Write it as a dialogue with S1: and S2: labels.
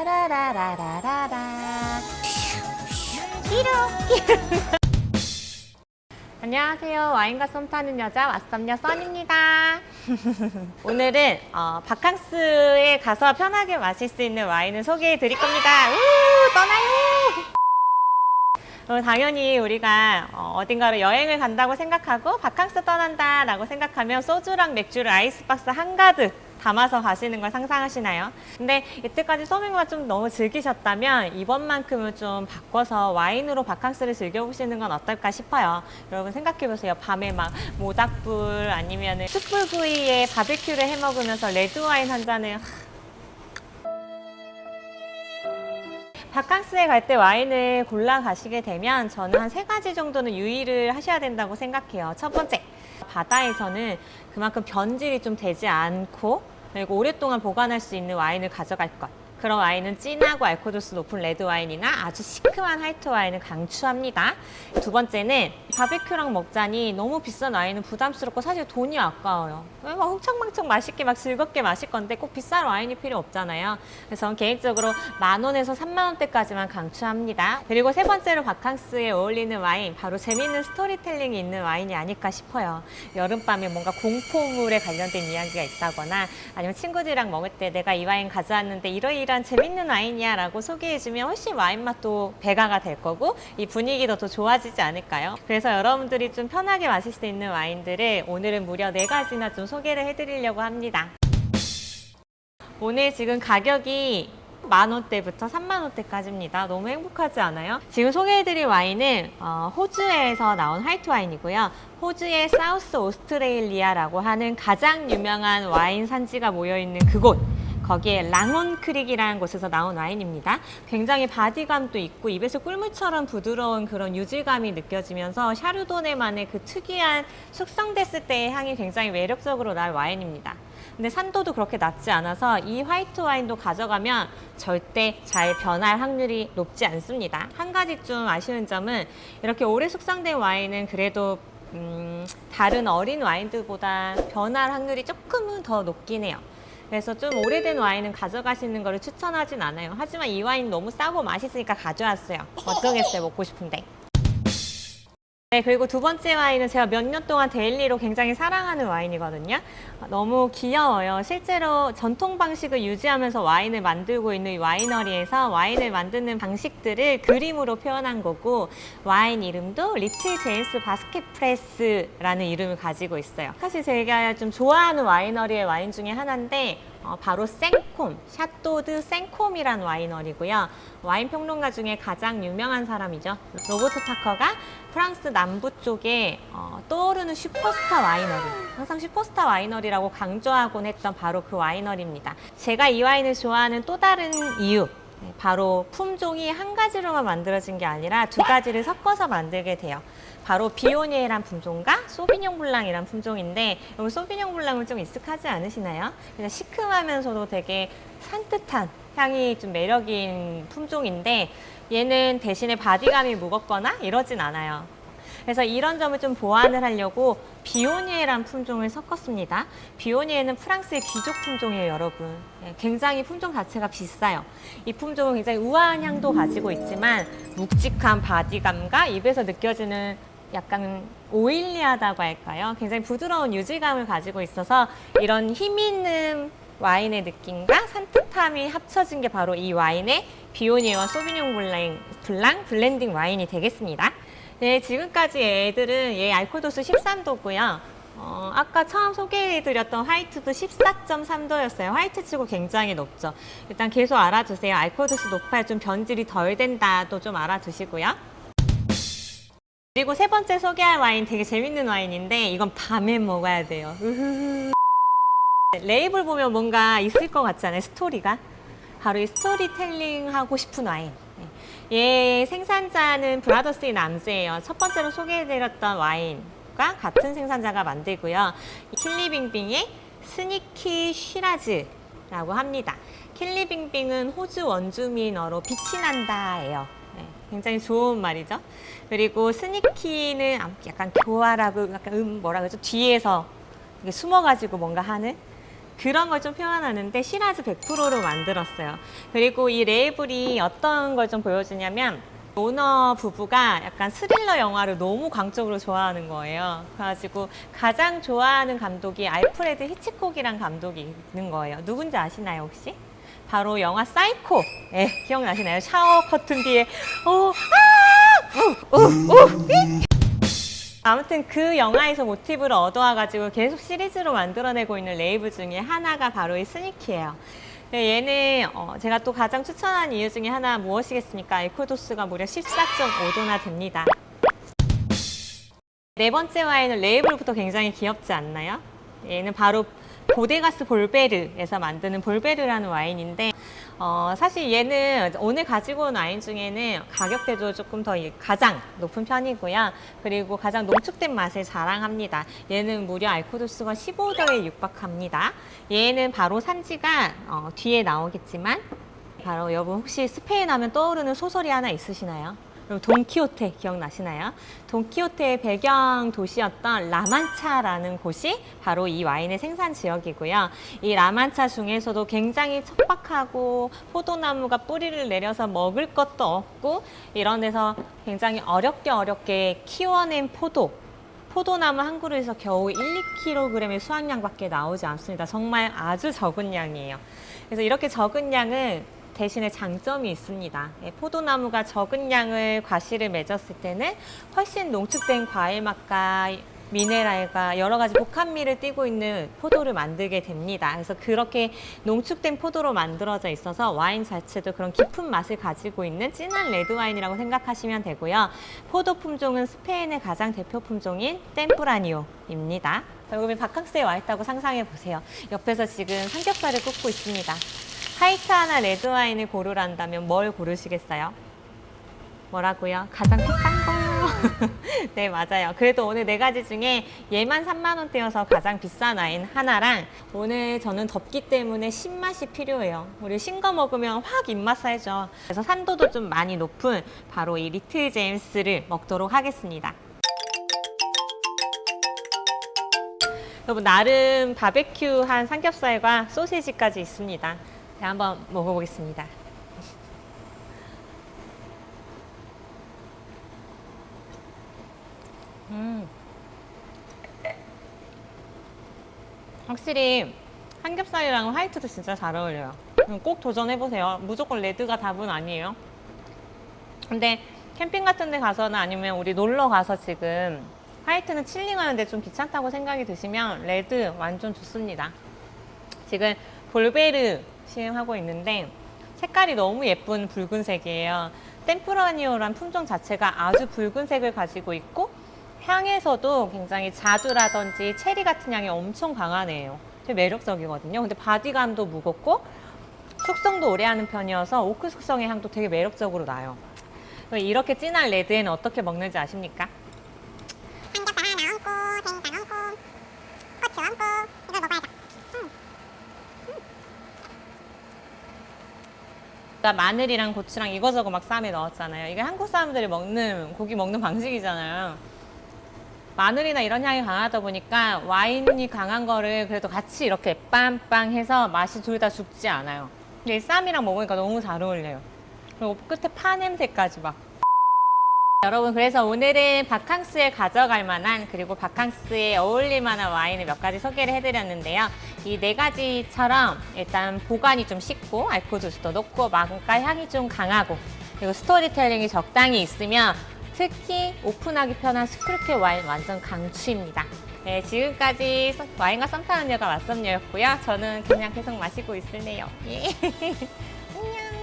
S1: 라라라라라라라. 끼룩. 안녕하세요. 와인과 썸 타는 여자 왓썸녀 썬입니다. 오늘은 바캉스에 가서 편하게 마실 수 있는 와인을 소개해 드릴 겁니다. 떠나요. 당연히 우리가 어딘가로 여행을 간다고 생각하고 바캉스 떠난다 라고 생각하면 소주랑 맥주를 아이스박스 한가득 담아서 가시는 걸 상상하시나요? 근데 이때까지 서빙만 좀 너무 즐기셨다면 이번만큼은 좀 바꿔서 와인으로 바캉스를 즐겨보시는 건 어떨까 싶어요. 여러분 생각해보세요. 밤에 막 모닥불 아니면 숯불구이에 바베큐를 해먹으면서 레드와인 한 잔을 바캉스에 갈 때 와인을 골라 가시게 되면 저는 한 3가지 정도는 유의를 하셔야 된다고 생각해요. 첫 번째, 바다에서는 그만큼 변질이 좀 되지 않고 그리고 오랫동안 보관할 수 있는 와인을 가져갈 것. 그런 와인은 진하고 알코올도수 높은 레드와인이나 아주 시큼한 화이트 와인을 강추합니다. 두 번째는 바베큐랑 먹자니 너무 비싼 와인은 부담스럽고 사실 돈이 아까워요. 막 흥청망청 맛있게 막 즐겁게 마실 건데 꼭 비싼 와인이 필요 없잖아요. 그래서 저는 개인적으로 10,000원에서 30,000원대까지만 강추합니다. 그리고 세 번째로 바캉스에 어울리는 와인, 바로 재미있는 스토리텔링이 있는 와인이 아닐까 싶어요. 여름밤에 뭔가 공포물에 관련된 이야기가 있다거나 아니면 친구들이랑 먹을 때 내가 이 와인 가져왔는데 이러이러한 재밌는 와인이야 라고 소개해주면 훨씬 와인 맛도 배가가 될 거고 이 분위기도 더 좋아지지 않을까요? 그래서 여러분들이 좀 편하게 마실 수 있는 와인들을 오늘은 무려 4가지나 좀 소개를 해드리려고 합니다. 오늘 지금 가격이 10,000원대부터 30,000원대까지입니다. 너무 행복하지 않아요? 지금 소개해드릴 와인은 호주에서 나온 화이트 와인이고요. 호주의 사우스 오스트레일리아라고 하는 가장 유명한 와인 산지가 모여있는 그곳, 거기에 랑온 크릭이라는 곳에서 나온 와인입니다. 굉장히 바디감도 있고 입에서 꿀물처럼 부드러운 그런 유질감이 느껴지면서 샤르도네만의 그 특이한 숙성됐을 때의 향이 굉장히 매력적으로 날 와인입니다. 근데 산도도 그렇게 낮지 않아서 이 화이트 와인도 가져가면 절대 잘 변할 확률이 높지 않습니다. 한 가지 좀 아쉬운 점은 이렇게 오래 숙성된 와인은 그래도 다른 어린 와인들보다 변할 확률이 조금은 더 높긴 해요. 그래서 좀 오래된 와인은 가져가시는 거를 추천하진 않아요. 하지만 이 와인 너무 싸고 맛있으니까 가져왔어요. 어쩌겠어요, 먹고 싶은데. 네, 그리고 두 번째 와인은 제가 몇 년 동안 데일리로 굉장히 사랑하는 와인이거든요. 너무 귀여워요. 실제로 전통 방식을 유지하면서 와인을 만들고 있는 와이너리에서 와인을 만드는 방식들을 그림으로 표현한 거고, 와인 이름도 리틀 제임스 바스켓 프레스라는 이름을 가지고 있어요. 사실 제가 좀 좋아하는 와이너리의 와인 중에 하나인데 바로 생콤, 샤또 드 생콤이라는 와이너리고요. 와인 평론가 중에 가장 유명한 사람이죠. 로버트 파커가 프랑스 남부 쪽에 떠오르는 슈퍼스타 와이너리, 항상 슈퍼스타 와이너리라고 강조하곤 했던 바로 그 와이너리입니다. 제가 이 와인을 좋아하는 또 다른 이유, 바로 품종이 한 가지로만 만들어진 게 아니라 2가지를 섞어서 만들게 돼요. 바로 비오니에란 품종과 소비뇽 블랑이란 품종인데, 여러분 소비뇽 블랑은 좀 익숙하지 않으시나요? 그냥 시큼하면서도 되게 산뜻한 향이 좀 매력인 품종인데, 얘는 대신에 바디감이 무겁거나 이러진 않아요. 그래서 이런 점을 좀 보완을 하려고 비오니에란 품종을 섞었습니다. 비오니에는 프랑스의 귀족 품종이에요, 여러분. 굉장히 품종 자체가 비싸요. 이 품종은 굉장히 우아한 향도 가지고 있지만 묵직한 바디감과 입에서 느껴지는 약간 오일리하다고 할까요? 굉장히 부드러운 유질감을 가지고 있어서 이런 힘 있는 와인의 느낌과 산뜻함이 합쳐진 게 바로 이 와인의 비오니에와 소비뇽 블랑 블렌딩 와인이 되겠습니다. 네, 지금까지 애들은 얘 알코올도수 13도고요. 아까 처음 소개해드렸던 화이트도 14.3도였어요. 화이트치고 굉장히 높죠. 일단 계속 알아두세요. 알코올도수 높아야 좀 변질이 덜 된다도 좀 알아두시고요. 그리고 세 번째 소개할 와인 되게 재밌는 와인인데 이건 밤에 먹어야 돼요. 레이블 보면 뭔가 있을 것 같지 않아요? 스토리가. 바로 이 스토리텔링 하고 싶은 와인. 얘 생산자는 브라더스 인 암스예요. 첫 번째로 소개해드렸던 와인과 같은 생산자가 만들고요. 킬리빙빙의 스니키 쉬라즈라고 합니다. 킬리빙빙은 호주 원주민어로 빛이 난다예요. 굉장히 좋은 말이죠. 그리고 스니키는 약간 교활하고 약간 뭐라 그러죠? 뒤에서 숨어가지고 뭔가 하는 그런 걸 좀 표현하는데 시라즈 100%로 만들었어요. 그리고 이 레이블이 어떤 걸 좀 보여주냐면 오너 부부가 약간 스릴러 영화를 너무 광적으로 좋아하는 거예요. 그래가지고 가장 좋아하는 감독이 알프레드 히치콕이란 감독이 있는 거예요. 누군지 아시나요 혹시? 바로 영화 사이코. 예, 기억나시나요? 샤워 커튼 뒤에 아무튼 그 영화에서 모티브를 얻어와가지고 계속 시리즈로 만들어내고 있는 레이블 중에 하나가 바로 이 스니키예요. 얘는 제가 또 가장 추천한 이유 중에 하나 무엇이겠습니까? 알코올 도수가 무려 14.5도나 됩니다. 네 번째 와인은 레이블부터 굉장히 귀엽지 않나요? 얘는 바로 보데가스 볼베르에서 만드는 볼베르라는 와인인데 사실 얘는 오늘 가지고 온 와인 중에는 가격대도 조금 더 가장 높은 편이고요. 그리고 가장 농축된 맛을 자랑합니다. 얘는 무려 알코올 도수가 15도에 육박합니다. 얘는 바로 산지가 뒤에 나오겠지만 바로 여러분 혹시 스페인 하면 떠오르는 소설이 하나 있으시나요? 그럼 돈키호테 기억나시나요? 돈키호테의 배경 도시였던 라만차라는 곳이 바로 이 와인의 생산 지역이고요. 이 라만차 중에서도 굉장히 척박하고 포도나무가 뿌리를 내려서 먹을 것도 없고 이런 데서 굉장히 어렵게 키워낸 포도나무 한 그루에서 겨우 1, 2kg의 수확량밖에 나오지 않습니다. 정말 아주 적은 양이에요. 그래서 이렇게 적은 양은 대신에 장점이 있습니다. 포도나무가 적은 양을 과실을 맺었을 때는 훨씬 농축된 과일 맛과 미네랄과 여러 가지 복합미를 띠고 있는 포도를 만들게 됩니다. 그래서 그렇게 농축된 포도로 만들어져 있어서 와인 자체도 그런 깊은 맛을 가지고 있는 진한 레드 와인이라고 생각하시면 되고요. 포도 품종은 스페인의 가장 대표 품종인 템프라니오입니다. 여러분 바캉스에 와 있다고 상상해 보세요. 옆에서 지금 삼겹살을 굽고 있습니다. 화이트 하나 레드 와인을 고르란다면 뭘 고르시겠어요? 뭐라고요? 가장 비싼 거요. 네, 맞아요. 그래도 오늘 네 가지 중에 얘만 3만 원대여서 가장 비싼 와인 하나랑 오늘 저는 덥기 때문에 신맛이 필요해요. 우리 신 거 먹으면 확 입맛 살죠. 그래서 산도도 좀 많이 높은 바로 이 리틀 제임스를 먹도록 하겠습니다. 여러분 나름 바베큐한 삼겹살과 소시지까지 있습니다. 네, 한번 먹어보겠습니다. 확실히 삼겹살이랑 화이트도 진짜 잘 어울려요. 꼭 도전해보세요. 무조건 레드가 답은 아니에요. 근데 캠핑 같은 데 가서나 아니면 우리 놀러 가서 지금 화이트는 칠링하는데 좀 귀찮다고 생각이 드시면 레드 완전 좋습니다. 지금 볼베르 시음하고 있는데 색깔이 너무 예쁜 붉은색이에요. 템프라니오란 품종 자체가 아주 붉은색을 가지고 있고 향에서도 굉장히 자두라든지 체리 같은 향이 엄청 강하네요. 되게 매력적이거든요. 근데 바디감도 무겁고 숙성도 오래 하는 편이어서 오크 숙성의 향도 되게 매력적으로 나요. 이렇게 진한 레드에는 어떻게 먹는지 아십니까?
S2: 삼겹살 하나 얹고 된장 얹고 고추 얹고 이걸 먹어야죠.
S1: 마늘이랑 고추랑 이거저거 막 쌈에 넣었잖아요. 이게 한국 사람들이 먹는 고기 먹는 방식이잖아요. 마늘이나 이런 향이 강하다 보니까 와인이 강한 거를 그래도 같이 이렇게 빰빰 해서 맛이 둘 다 죽지 않아요. 근데 이 쌈이랑 먹으니까 너무 잘 어울려요. 그리고 끝에 파 냄새까지 막. 여러분 그래서 오늘은 바캉스에 가져갈 만한 그리고 바캉스에 어울릴 만한 와인을 몇 가지 소개를 해드렸는데요. 이 네 가지처럼 일단 보관이 좀 쉽고 알코올 도수도 높고 맛과 향이 좀 강하고 그리고 스토리텔링이 적당히 있으면 특히 오픈하기 편한 스크루케 와인 완전 강추입니다. 네, 지금까지 와인과 썸 타는 여가 왓썸녀였고요. 저는 그냥 계속 마시고 있을래요. 예. 안녕.